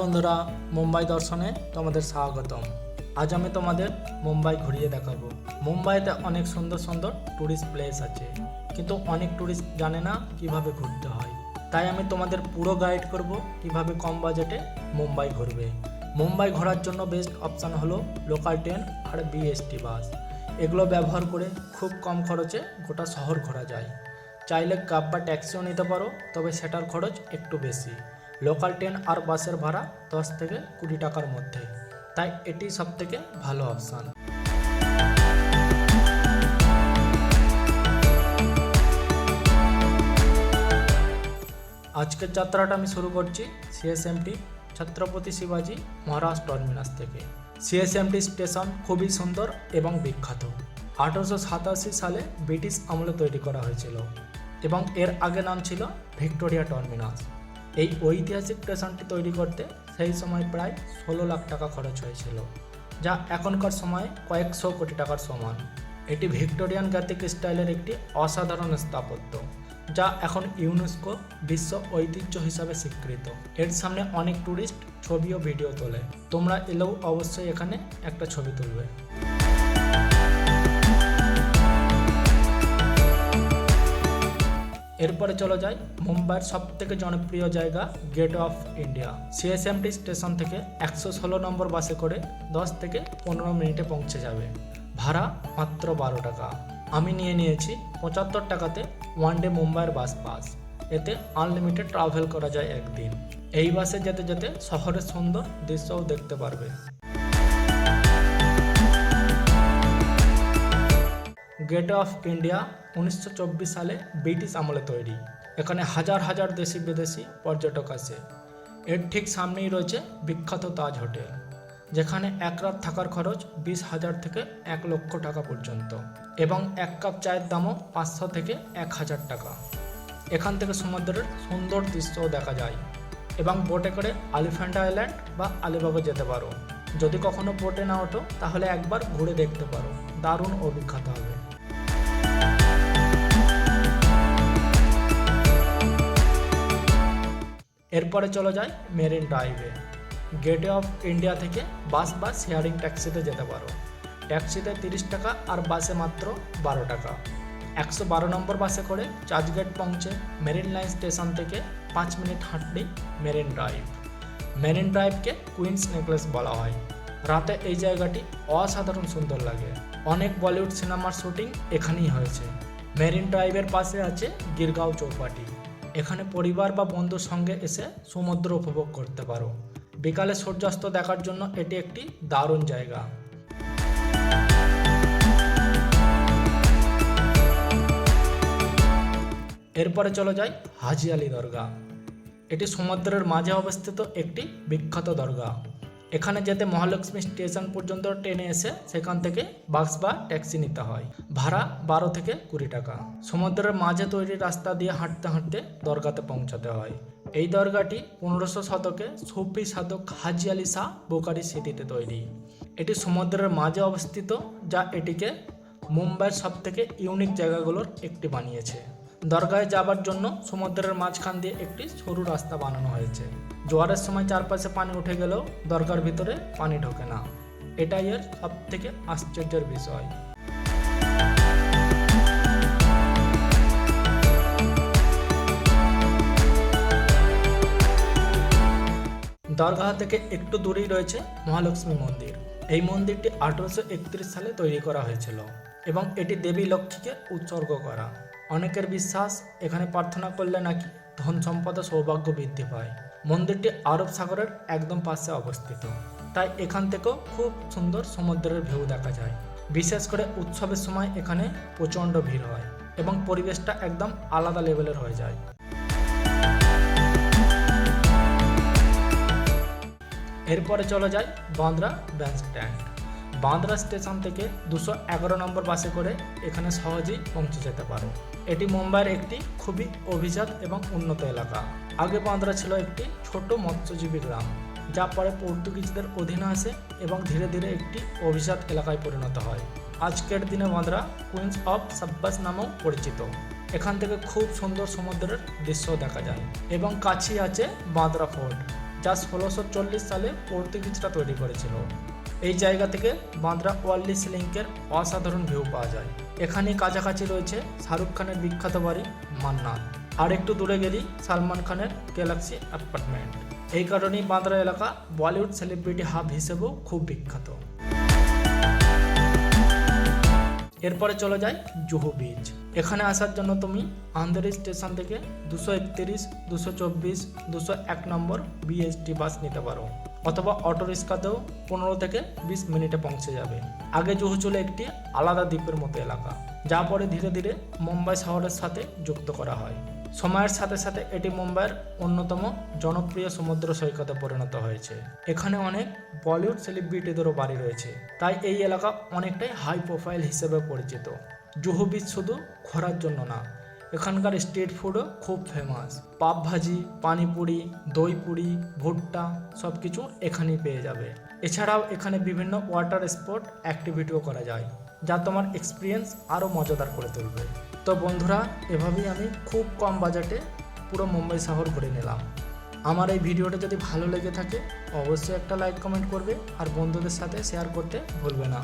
বন্ধুরা, মুম্বাই দর্শনে তোমাদের স্বাগতম। আজ আমি তোমাদের মুম্বাই ঘুরিয়ে দেখাবো। মুম্বাইতে অনেক সুন্দর সুন্দর টুরিস্ট প্লেস আছে, কিন্তু অনেক টুরিস্ট জানে না কিভাবে ঘুরতে হয়। তাই আমি তোমাদের পুরো গাইড করব কিভাবে কম বাজেটে মুম্বাই ঘুরবে। মুম্বাই ঘোরার জন্য বেস্ট অপশান হলো লোকাল ট্রেন আর বিএসটি বাস। এগুলো ব্যবহার করে খুব কম খরচে গোটা শহর ঘোরা যায়। চাইলে ক্যাব বা ট্যাক্সিও নিতে পারো, তবে সেটার খরচ একটু বেশি। লোকাল ট্রেন আর বাসের ভাড়া 10 থেকে 20 টাকার মধ্যে, তাই এটি সবথেকে ভালো অপশান। আজকের যাত্রাটা আমি শুরু করছি সিএসএমটি ছত্রপতি শিবাজি মহারাজ টার্মিনাস থেকে। সিএসএমটি স্টেশন খুবই সুন্দর এবং বিখ্যাত। 1887 সালে ব্রিটিশ আমলে তৈরি করা হয়েছিল এবং এর আগে নাম ছিল ভিক্টোরিয়া টার্মিনাস। এই ঐতিহাসিক স্টেশনটি তৈরি করতে সেই সময় প্রায় 16 লাখ টাকা খরচ হয়েছিল, যা এখনকার সময়ে কয়েকশো কোটি টাকার সমান। এটি ভিক্টোরিয়ান গ্যাথিক স্টাইলের একটি অসাধারণ স্থাপত্য, যা এখন ইউনেস্কো বিশ্ব ঐতিহ্য হিসাবে স্বীকৃত। এর সামনে অনেক টুরিস্ট ছবি ও ভিডিও তোলে। তোমরা এলেও অবশ্যই এখানে একটা ছবি তুলবে। এরপরে চলে যায় মুম্বাইয়ের সবথেকে জনপ্রিয় জায়গা gate of India. CSMT station থেকে 116 নম্বর বাসে করে 10 থেকে 15 মিনিটে পৌঁছে যাবে। ভাড়া মাত্র 12 টাকা। আমি নিয়েছি 75 টাকাতে ওয়ান ডে মুম্বাইয়ের বাস পাস। এতে আনলিমিটেড ট্রাভেল করা যায় একদিন। এই বাসে যেতে যেতে শহরের সুন্দর দৃশ্যও দেখতে পারবে। গেট অফ ইন্ডিয়া 1924 সালে ব্রিটিশ আমলে তৈরি। এখানে হাজার হাজার দেশি বিদেশি পর্যটক আসে। এর ঠিক সামনেই রয়েছে বিখ্যাত তাজ হোটেল, যেখানে এক রাত থাকার খরচ 20,000 থেকে 1 লক্ষ টাকা পর্যন্ত, এবং এক কাপ চায়ের দামও 500 থেকে 1000 টাকা। এখান থেকে সমুদ্রের সুন্দর দৃশ্যও দেখা যায়, এবং বোটে করে এলিফ্যান্ট আইল্যান্ড বা আলিবাগে যেতে পারো। যদি কখনো বোটে না ওঠো, তাহলে একবার ঘুরে দেখতে পারো, দারুণ অভিজ্ঞতা হবে। এরপরে চলে যায় মেরিন ড্রাইভে। গেটওয়ে অফ ইন্ডিয়া থেকে বাস বা শেয়ারিং ট্যাক্সিতে যেতে পারো। ট্যাক্সিতে 30 টাকা আর বাসে মাত্র 12 টাকা। 112 নম্বর বাসে করে চার্চগেট পৌঁছে মেরিন লাইন স্টেশন থেকে 5 মিনিট হাঁটলেই মেরিন ড্রাইভ। মেরিন ড্রাইভকে কুইন্স নেকলেস বলা হয়। রাতে এই জায়গাটি অসাধারণ সুন্দর লাগে। অনেক বলিউড সিনেমার শুটিং এখানেই হয়েছে। মেরিন ড্রাইভের পাশে আছে গিরগাঁও চৌপাটি। এখানে পরিবার বা বন্ধুর সঙ্গে এসে সমুদ্র উপভোগ করতে পারো। বিকালে সূর্যাস্ত দেখার জন্য এটি একটি দারুণ জায়গা। এরপরে চলে যায় হাজি আলী দরগা। এটি সমুদ্রের মাঝে অবস্থিত একটি বিখ্যাত দরগা। এখানে যেতে মহালক্ষ্মী স্টেশন পর্যন্ত ট্রেনে এসে সেখান থেকে বাস বা ট্যাক্সি নিতে হয়। ভাড়া 12 থেকে 20 টাকা। সমুদ্রের মাঝে তৈরি রাস্তা দিয়ে হাঁটতে হাঁটতে দরগাতে পৌঁছাতে হয়। এই দরগাটি 1500 শতকে সুফি সাধক হাজি আলী শাহ বুখারীর স্মৃতিতে তৈরি। এটি সমুদ্রের মাঝে অবস্থিত, যা এটিকে মুম্বাইয়ের সবথেকে ইউনিক জায়গাগুলোর একটি বানিয়েছে। দরগায় যাবার জন্য সমুদ্রের মাঝখান দিয়ে একটি সরু রাস্তা বানানো হয়েছে। জোয়ারের সময় চারপাশে পানি উঠে গেলেও দরগার ভিতরে পানি ঢোকে না। এটাই এর সবথেকে আশ্চর্যের বিষয়। দরগাহ থেকে একটু দূরেই রয়েছে মহালক্ষ্মী মন্দির। এই মন্দিরটি 1831 সালে তৈরি করা হয়েছিল এবং এটি দেবী লক্ষ্মীকে উৎসর্গ করা। অনেকের বিশ্বাস, এখানে প্রার্থনা করলে নাকি ধন সম্পদ ও সৌভাগ্য বৃদ্ধি পায়। মন্দিরটি আরব সাগরের একদম পাশে অবস্থিত, তাই এখান থেকেও খুব সুন্দর সমুদ্রের ভিউ দেখা যায়। বিশেষ করে উৎসবের সময় এখানে প্রচণ্ড ভিড় হয় এবং পরিবেশটা একদম আলাদা লেভেলের হয়ে যায়। এরপরে চলে যায় Bandra band stand. Bandra station থেকে 211 নম্বর বাসে করে এখানে সহজেই পৌঁছে যেতে পারো। এটি মুম্বাইয়ের একটি খুবই অভিজাত এবং উন্নত এলাকা। আগে বান্দ্রা ছিল একটি ছোট মৎস্যজীবী গ্রাম, যা পরে পর্তুগিজদের অধীনে আসে এবং ধীরে ধীরে একটি অভিজাত এলাকায় পরিণত হয়। আজকের দিনে বান্দ্রা কুইন্স অফ সাব্বাস নামেও পরিচিত। এখান থেকে খুব সুন্দর সমুদ্রের দৃশ্য দেখা যায় এবং কাছেই আছে বান্দ্রা ফোর্ট, যা 1640 সালে পর্তুগিজরা তৈরি করেছিল। এই জায়গা থেকে বান্দ্রা ওয়ারলি লিংকের অসাধারণ ভিউ পাওয়া যায়। এখানে কাছাকাছি রয়েছে শাহরুখ খানের বিখ্যাত বাড়ি মান্নাত, আর একটু দূরে গেলেই সালমান খানের গ্যালাক্সি অ্যাপার্টমেন্ট। এই কারণেই বান্দ্রা এলাকা বলিউড সেলিব্রিটি হাব হিসেবেও খুব বিখ্যাত। এরপরে চলে যায় জুহু বিচ। এখানে আসার জন্য তুমি আন্দেরি স্টেশন থেকে 231, 224, 201 নম্বর বিএসটি বাস নিতে পারো, অথবা অটো রিক্সাতেও 15 থেকে 20 মিনিটে পৌঁছে যাবে। আগে জুহু ছিল একটি আলাদা দ্বীপের মতো এলাকা, যা পরে ধীরে ধীরে মুম্বাই শহরের সাথে যুক্ত করা হয়। সময়ের সাথে সাথে এটি মুম্বাইয়ের অন্যতম জনপ্রিয় সমুদ্র সৈকতে পরিণত হয়েছে। এখানে অনেক বলিউড সেলিব্রিটিদেরও বাড়ি রয়েছে, তাই এই এলাকা অনেকটাই হাই প্রোফাইল হিসেবে পরিচিত। জুহু বিচ শুধু ঘোরার জন্য না, এখানকার স্ট্রিট ফুডও খুব ফেমাস। পাভ ভাজি, পানিপুরি, দই পুরি, ভুট্টা সব কিছু এখানেই পেয়ে যাবে। এছাড়াও এখানে বিভিন্ন ওয়াটার স্পোর্ট অ্যাক্টিভিটিও করা যায়, যা তোমার এক্সপিরিয়েন্স আরও মজাদার করে তুলবে। তো বন্ধুরা, এভাবেই আমি খুব কম বাজেটে পুরো মুম্বাই শহর ঘুরে নিলাম। আমার এই ভিডিওটা যদি ভালো লেগে থাকে অবশ্যই একটা লাইক কমেন্ট করবে, আর বন্ধুদের সাথে শেয়ার করতে ভুলবে না।